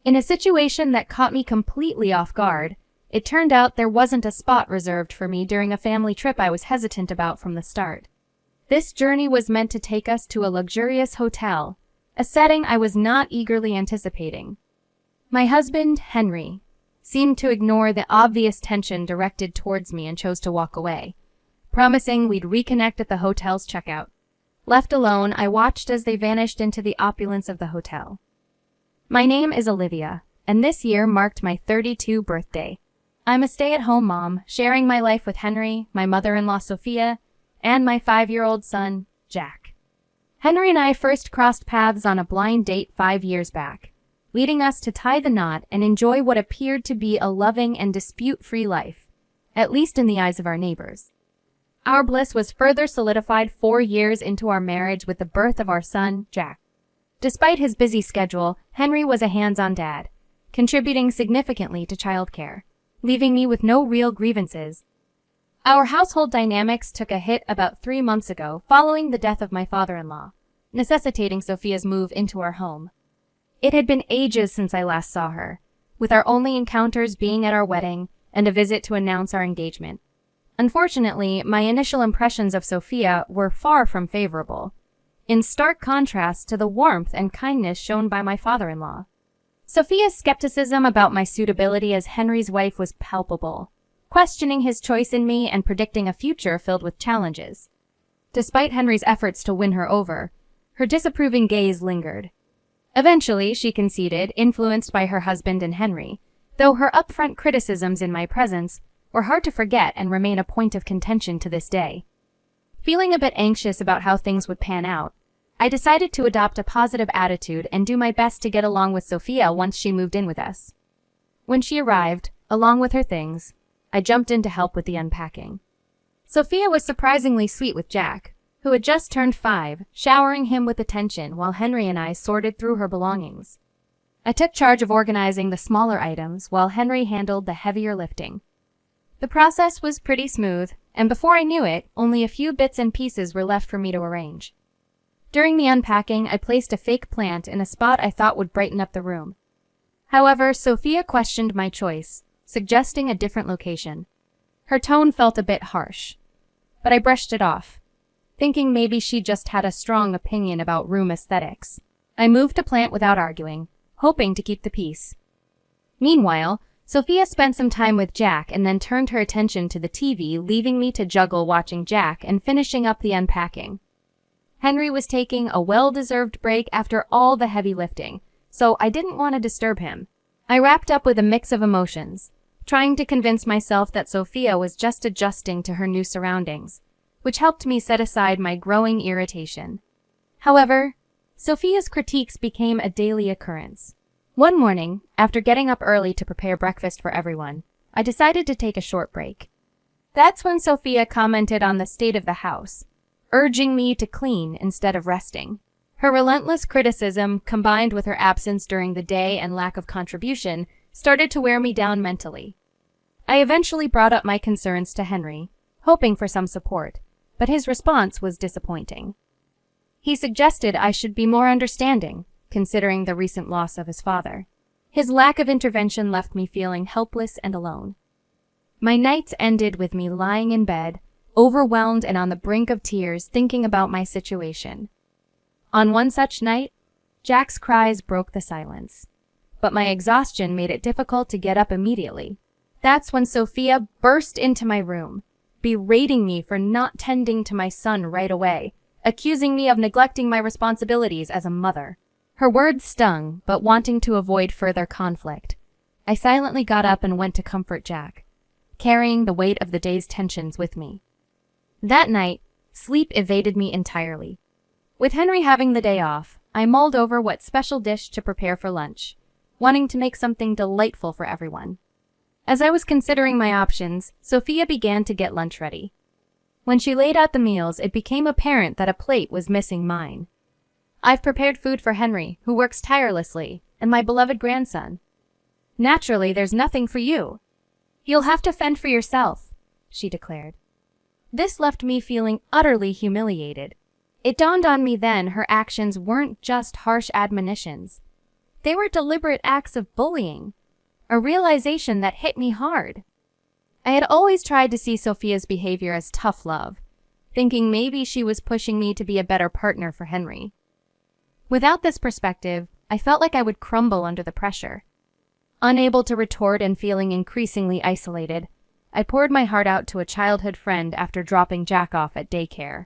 In a situation that caught me completely off guard, it turned out there wasn't a spot reserved for me during a family trip I was hesitant about from the start. This journey was meant to take us to a luxurious hotel, a setting I was not eagerly anticipating. My husband, Henry, seemed to ignore the obvious tension directed towards me and chose to walk away, promising we'd reconnect at the hotel's checkout. Left alone, I watched as they vanished into the opulence of the hotel. My name is Olivia, and this year marked my 32nd birthday. I'm a stay-at-home mom, sharing my life with Henry, my mother-in-law Sophia, and my 5-year-old son, Jack. Henry and I first crossed paths on a blind date 5 years back, leading us to tie the knot and enjoy what appeared to be a loving and dispute-free life, at least in the eyes of our neighbors. Our bliss was further solidified 4 years into our marriage with the birth of our son, Jack. Despite his busy schedule, Henry was a hands-on dad, contributing significantly to childcare, leaving me with no real grievances. Our household dynamics took a hit about 3 months ago following the death of my father-in-law, necessitating Sophia's move into our home. It had been ages since I last saw her, with our only encounters being at our wedding and a visit to announce our engagement. Unfortunately, my initial impressions of Sophia were far from favorable, in stark contrast to the warmth and kindness shown by my father-in-law. Sophia's skepticism about my suitability as Henry's wife was palpable, questioning his choice in me and predicting a future filled with challenges. Despite Henry's efforts to win her over, her disapproving gaze lingered. Eventually, she conceded, influenced by her husband and Henry, though her upfront criticisms in my presence were hard to forget and remain a point of contention to this day. Feeling a bit anxious about how things would pan out, I decided to adopt a positive attitude and do my best to get along with Sophia once she moved in with us. When she arrived, along with her things, I jumped in to help with the unpacking. Sophia was surprisingly sweet with Jack, who had just turned 5, showering him with attention while Henry and I sorted through her belongings. I took charge of organizing the smaller items while Henry handled the heavier lifting. The process was pretty smooth, and before I knew it, only a few bits and pieces were left for me to arrange. During the unpacking, I placed a fake plant in a spot I thought would brighten up the room. However, Sophia questioned my choice, suggesting a different location. Her tone felt a bit harsh, but I brushed it off, thinking maybe she just had a strong opinion about room aesthetics. I moved the plant without arguing, hoping to keep the peace. Meanwhile, Sophia spent some time with Jack and then turned her attention to the TV, leaving me to juggle watching Jack and finishing up the unpacking. Henry was taking a well-deserved break after all the heavy lifting, so I didn't want to disturb him. I wrapped up with a mix of emotions, trying to convince myself that Sophia was just adjusting to her new surroundings, which helped me set aside my growing irritation. However, Sophia's critiques became a daily occurrence. One morning, after getting up early to prepare breakfast for everyone, I decided to take a short break. That's when Sophia commented on the state of the house, urging me to clean instead of resting. Her relentless criticism, combined with her absence during the day and lack of contribution, started to wear me down mentally. I eventually brought up my concerns to Henry, hoping for some support, but his response was disappointing. He suggested I should be more understanding, considering the recent loss of his father. His lack of intervention left me feeling helpless and alone. My nights ended with me lying in bed, overwhelmed and on the brink of tears, thinking about my situation. On one such night, Jack's cries broke the silence, but my exhaustion made it difficult to get up immediately. That's when Sophia burst into my room, berating me for not tending to my son right away, accusing me of neglecting my responsibilities as a mother. Her words stung, but wanting to avoid further conflict, I silently got up and went to comfort Jack, carrying the weight of the day's tensions with me. That night, sleep evaded me entirely. With Henry having the day off, I mulled over what special dish to prepare for lunch, wanting to make something delightful for everyone. As I was considering my options, Sophia began to get lunch ready. When she laid out the meals, it became apparent that a plate was missing mine. I've prepared food for Henry, who works tirelessly, and my beloved grandson. Naturally, there's nothing for you. You'll have to fend for yourself, she declared. This left me feeling utterly humiliated. It dawned on me then her actions weren't just harsh admonitions. They were deliberate acts of bullying, a realization that hit me hard. I had always tried to see Sophia's behavior as tough love, thinking maybe she was pushing me to be a better partner for Henry. Without this perspective, I felt like I would crumble under the pressure. Unable to retort and feeling increasingly isolated, I poured my heart out to a childhood friend after dropping Jack off at daycare.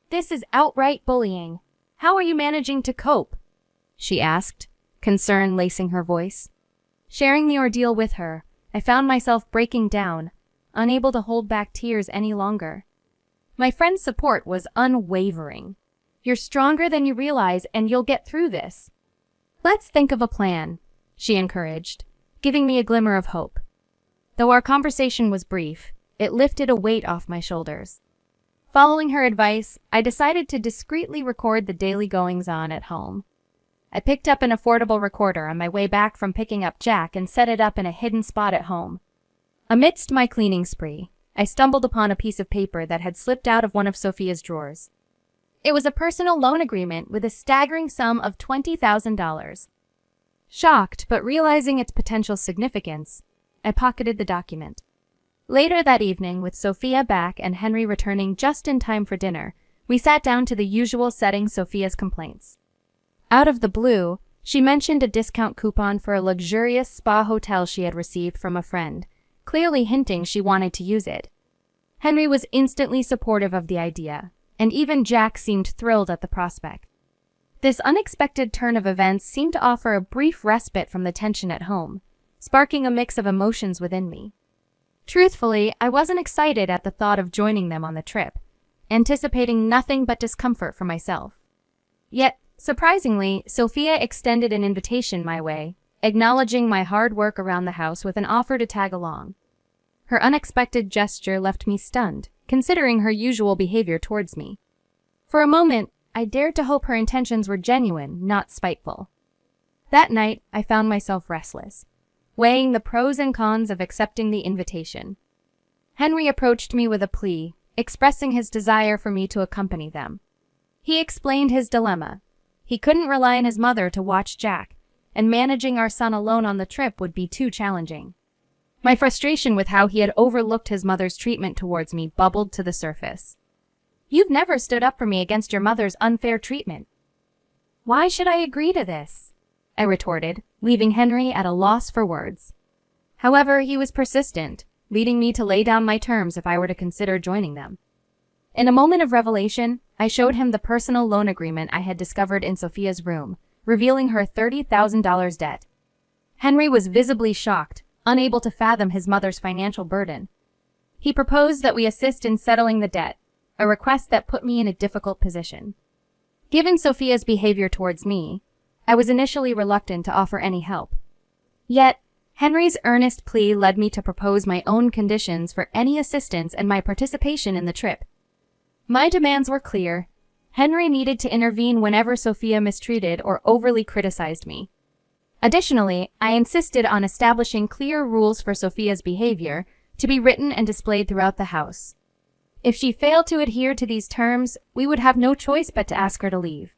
"This is outright bullying. How are you managing to cope?" she asked, concern lacing her voice. Sharing the ordeal with her, I found myself breaking down, unable to hold back tears any longer. My friend's support was unwavering. "You're stronger than you realize, and you'll get through this. Let's think of a plan," she encouraged, giving me a glimmer of hope. Though our conversation was brief, it lifted a weight off my shoulders. Following her advice, I decided to discreetly record the daily goings-on at home. I picked up an affordable recorder on my way back from picking up Jack and set it up in a hidden spot at home. Amidst my cleaning spree, I stumbled upon a piece of paper that had slipped out of one of Sophia's drawers. It was a personal loan agreement with a staggering sum of $20,000. Shocked, but realizing its potential significance, I pocketed the document. Later that evening, with Sophia back and Henry returning just in time for dinner, we sat down to the usual setting Sophia's complaints. Out of the blue, she mentioned a discount coupon for a luxurious spa hotel she had received from a friend, clearly hinting she wanted to use it. Henry was instantly supportive of the idea, and even Jack seemed thrilled at the prospect. This unexpected turn of events seemed to offer a brief respite from the tension at home, sparking a mix of emotions within me. Truthfully, I wasn't excited at the thought of joining them on the trip, anticipating nothing but discomfort for myself. Yet, surprisingly, Sophia extended an invitation my way, acknowledging my hard work around the house with an offer to tag along. Her unexpected gesture left me stunned, considering her usual behavior towards me. For a moment, I dared to hope her intentions were genuine, not spiteful. That night, I found myself restless, weighing the pros and cons of accepting the invitation. Henry approached me with a plea, expressing his desire for me to accompany them. He explained his dilemma. He couldn't rely on his mother to watch Jack, and managing our son alone on the trip would be too challenging. My frustration with how he had overlooked his mother's treatment towards me bubbled to the surface. "You've never stood up for me against your mother's unfair treatment." "Why should I agree to this?" I retorted, leaving Henry at a loss for words. However, he was persistent, leading me to lay down my terms if I were to consider joining them. In a moment of revelation, I showed him the personal loan agreement I had discovered in Sophia's room, revealing her $30,000 debt. Henry was visibly shocked, unable to fathom his mother's financial burden. He proposed that we assist in settling the debt, a request that put me in a difficult position. Given Sophia's behavior towards me, I was initially reluctant to offer any help. Yet, Henry's earnest plea led me to propose my own conditions for any assistance and my participation in the trip. My demands were clear. Henry needed to intervene whenever Sophia mistreated or overly criticized me. Additionally, I insisted on establishing clear rules for Sophia's behavior to be written and displayed throughout the house. If she failed to adhere to these terms, we would have no choice but to ask her to leave.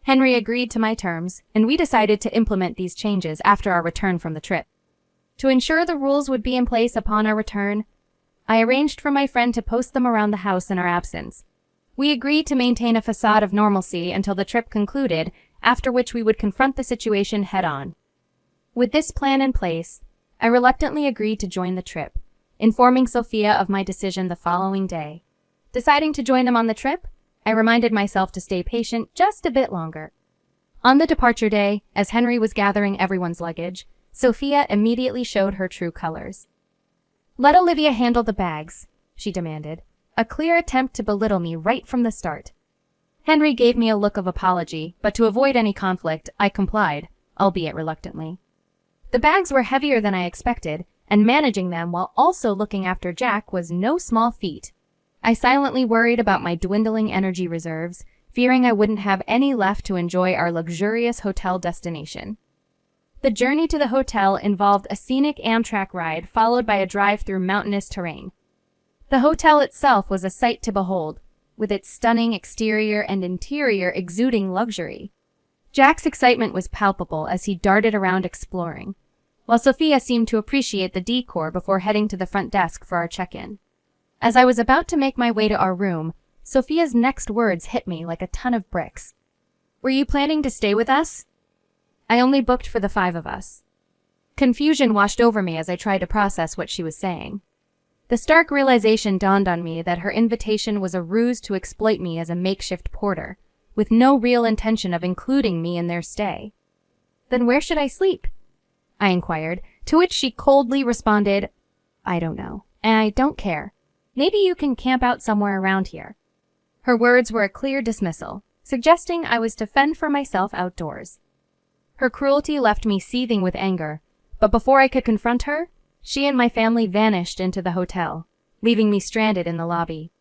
Henry agreed to my terms, and we decided to implement these changes after our return from the trip. To ensure the rules would be in place upon our return, I arranged for my friend to post them around the house in our absence. We agreed to maintain a facade of normalcy until the trip concluded, after which we would confront the situation head-on. With this plan in place, I reluctantly agreed to join the trip, informing Sophia of my decision the following day. Deciding to join them on the trip, I reminded myself to stay patient just a bit longer. On the departure day, as Henry was gathering everyone's luggage, Sophia immediately showed her true colors. "Let Olivia handle the bags," she demanded, a clear attempt to belittle me right from the start. Henry gave me a look of apology, but to avoid any conflict, I complied, albeit reluctantly. The bags were heavier than I expected, and managing them while also looking after Jack was no small feat. I silently worried about my dwindling energy reserves, fearing I wouldn't have any left to enjoy our luxurious hotel destination. The journey to the hotel involved a scenic Amtrak ride followed by a drive through mountainous terrain. The hotel itself was a sight to behold, with its stunning exterior and interior exuding luxury. Jack's excitement was palpable as he darted around exploring, while Sophia seemed to appreciate the decor before heading to the front desk for our check-in. As I was about to make my way to our room, Sophia's next words hit me like a ton of bricks. "Were you planning to stay with us?" "I only booked for the 5 of us." Confusion washed over me as I tried to process what she was saying. The stark realization dawned on me that her invitation was a ruse to exploit me as a makeshift porter, with no real intention of including me in their stay. "Then where should I sleep?" I inquired, to which she coldly responded, "I don't know, and I don't care. Maybe you can camp out somewhere around here." Her words were a clear dismissal, suggesting I was to fend for myself outdoors. Her cruelty left me seething with anger, but before I could confront her, she and my family vanished into the hotel, leaving me stranded in the lobby.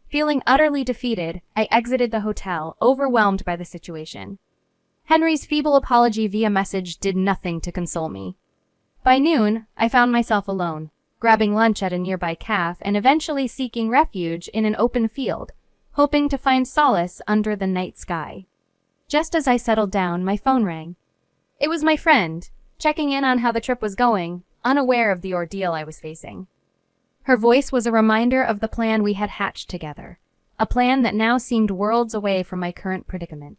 Feeling utterly defeated, I exited the hotel, overwhelmed by the situation. Henry's feeble apology via message did nothing to console me. By noon, I found myself alone, grabbing lunch at a nearby cafe and eventually seeking refuge in an open field, hoping to find solace under the night sky. Just as I settled down, my phone rang. It was my friend, checking in on how the trip was going, unaware of the ordeal I was facing. Her voice was a reminder of the plan we had hatched together, a plan that now seemed worlds away from my current predicament.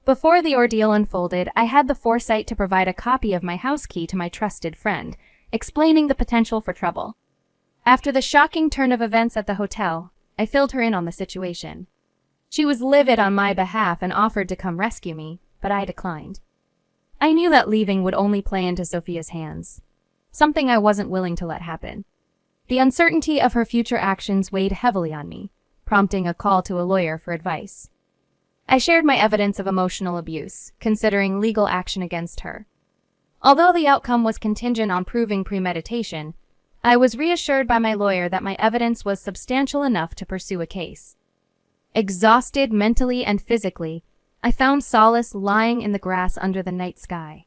Before the ordeal unfolded, I had the foresight to provide a copy of my house key to my trusted friend, explaining the potential for trouble. After the shocking turn of events at the hotel, I filled her in on the situation. She was livid on my behalf and offered to come rescue me, but I declined. I knew that leaving would only play into Sophia's hands, something I wasn't willing to let happen. The uncertainty of her future actions weighed heavily on me, prompting a call to a lawyer for advice. I shared my evidence of emotional abuse, considering legal action against her. Although the outcome was contingent on proving premeditation, I was reassured by my lawyer that my evidence was substantial enough to pursue a case. Exhausted mentally and physically, I found solace lying in the grass under the night sky,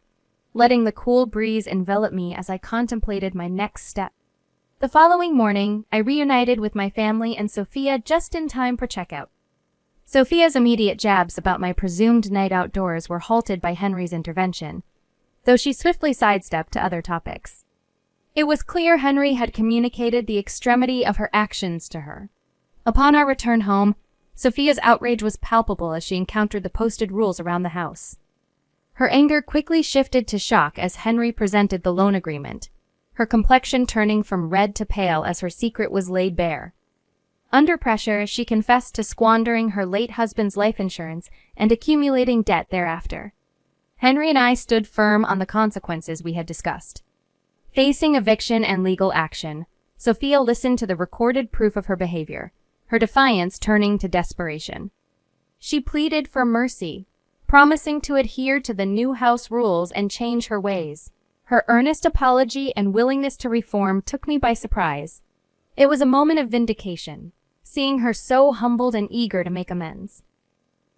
letting the cool breeze envelop me as I contemplated my next step. The following morning, I reunited with my family and Sophia just in time for checkout. Sophia's immediate jabs about my presumed night outdoors were halted by Henry's intervention, though she swiftly sidestepped to other topics. It was clear Henry had communicated the extremity of her actions to her. Upon our return home, Sophia's outrage was palpable as she encountered the posted rules around the house. Her anger quickly shifted to shock as Henry presented the loan agreement, her complexion turning from red to pale as her secret was laid bare. Under pressure, she confessed to squandering her late husband's life insurance and accumulating debt thereafter. Henry and I stood firm on the consequences we had discussed. Facing eviction and legal action, Sophia listened to the recorded proof of her behavior, her defiance turning to desperation. She pleaded for mercy, promising to adhere to the new house rules and change her ways. Her earnest apology and willingness to reform took me by surprise. It was a moment of vindication, seeing her so humbled and eager to make amends.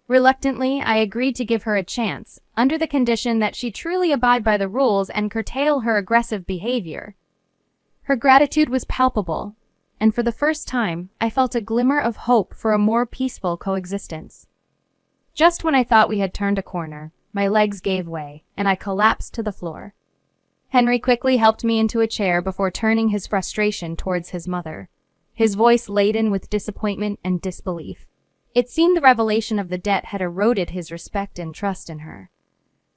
Reluctantly, I agreed to give her a chance, under the condition that she truly abide by the rules and curtail her aggressive behavior. Her gratitude was palpable, and for the first time, I felt a glimmer of hope for a more peaceful coexistence. Just when I thought we had turned a corner, my legs gave way, and I collapsed to the floor. Henry quickly helped me into a chair before turning his frustration towards his mother, his voice laden with disappointment and disbelief. It seemed the revelation of the debt had eroded his respect and trust in her.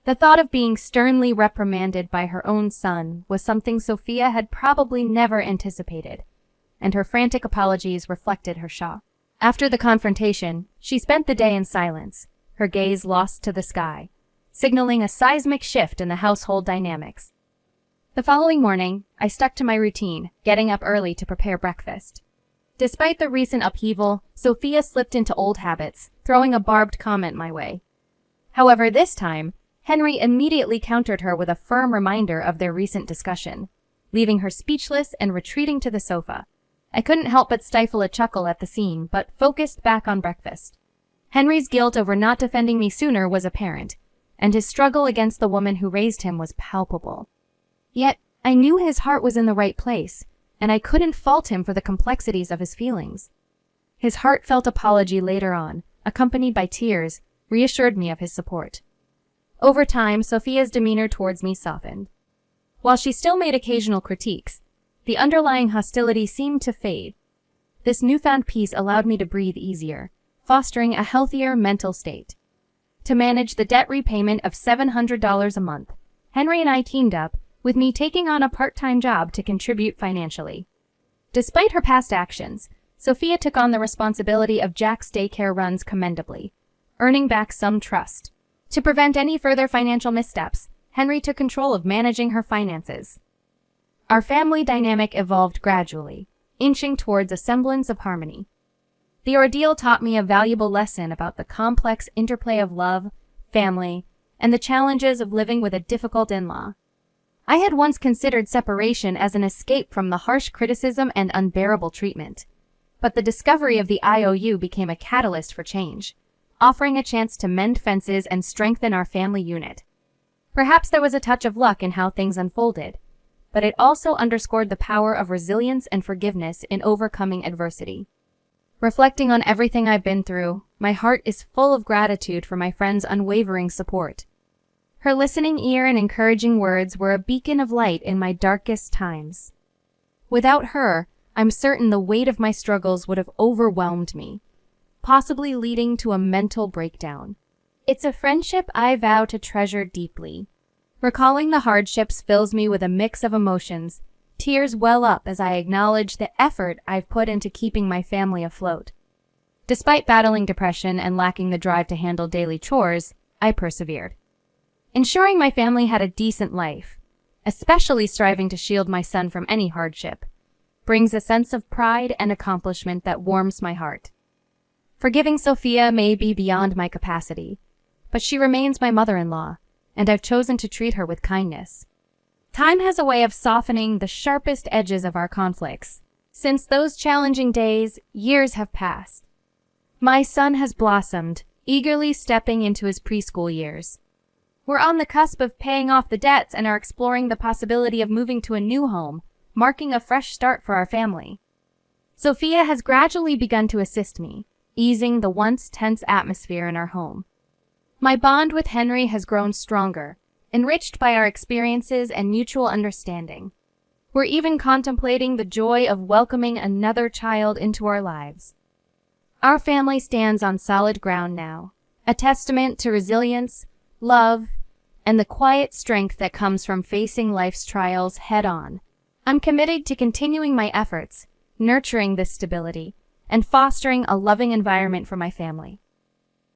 The thought of being sternly reprimanded by her own son was something Sophia had probably never anticipated, and her frantic apologies reflected her shock. After the confrontation, she spent the day in silence, her gaze lost to the sky, signaling a seismic shift in the household dynamics. The following morning, I stuck to my routine, getting up early to prepare breakfast. Despite the recent upheaval, Sophia slipped into old habits, throwing a barbed comment my way. However, this time, Henry immediately countered her with a firm reminder of their recent discussion, leaving her speechless and retreating to the sofa. I couldn't help but stifle a chuckle at the scene, but focused back on breakfast. Henry's guilt over not defending me sooner was apparent, and his struggle against the woman who raised him was palpable. Yet, I knew his heart was in the right place, and I couldn't fault him for the complexities of his feelings. His heartfelt apology later on, accompanied by tears, reassured me of his support. Over time, Sophia's demeanor towards me softened. While she still made occasional critiques, the underlying hostility seemed to fade. This newfound peace allowed me to breathe easier, fostering a healthier mental state. To manage the debt repayment of $700 a month, Henry and I teamed up, with me taking on a part-time job to contribute financially. Despite her past actions, Sophia took on the responsibility of Jack's daycare runs commendably, earning back some trust. To prevent any further financial missteps, Henry took control of managing her finances. Our family dynamic evolved gradually, inching towards a semblance of harmony. The ordeal taught me a valuable lesson about the complex interplay of love, family, and the challenges of living with a difficult in-law. I had once considered separation as an escape from the harsh criticism and unbearable treatment, but the discovery of the IOU became a catalyst for change, offering a chance to mend fences and strengthen our family unit. Perhaps there was a touch of luck in how things unfolded, but it also underscored the power of resilience and forgiveness in overcoming adversity. Reflecting on everything I've been through, my heart is full of gratitude for my friend's unwavering support. Her listening ear and encouraging words were a beacon of light in my darkest times. Without her, I'm certain the weight of my struggles would have overwhelmed me, possibly leading to a mental breakdown. It's a friendship I vow to treasure deeply. Recalling the hardships fills me with a mix of emotions. Tears well up as I acknowledge the effort I've put into keeping my family afloat. Despite battling depression and lacking the drive to handle daily chores, I persevered. Ensuring my family had a decent life, especially striving to shield my son from any hardship, brings a sense of pride and accomplishment that warms my heart. Forgiving Sophia may be beyond my capacity, but she remains my mother-in-law, and I've chosen to treat her with kindness. Time has a way of softening the sharpest edges of our conflicts. Since those challenging days, years have passed. My son has blossomed, eagerly stepping into his preschool years. We're on the cusp of paying off the debts and are exploring the possibility of moving to a new home, marking a fresh start for our family. Sophia has gradually begun to assist me, easing the once tense atmosphere in our home. My bond with Henry has grown stronger, enriched by our experiences and mutual understanding. We're even contemplating the joy of welcoming another child into our lives. Our family stands on solid ground now, a testament to resilience, love, and the quiet strength that comes from facing life's trials head-on. I'm committed to continuing my efforts, nurturing this stability, and fostering a loving environment for my family.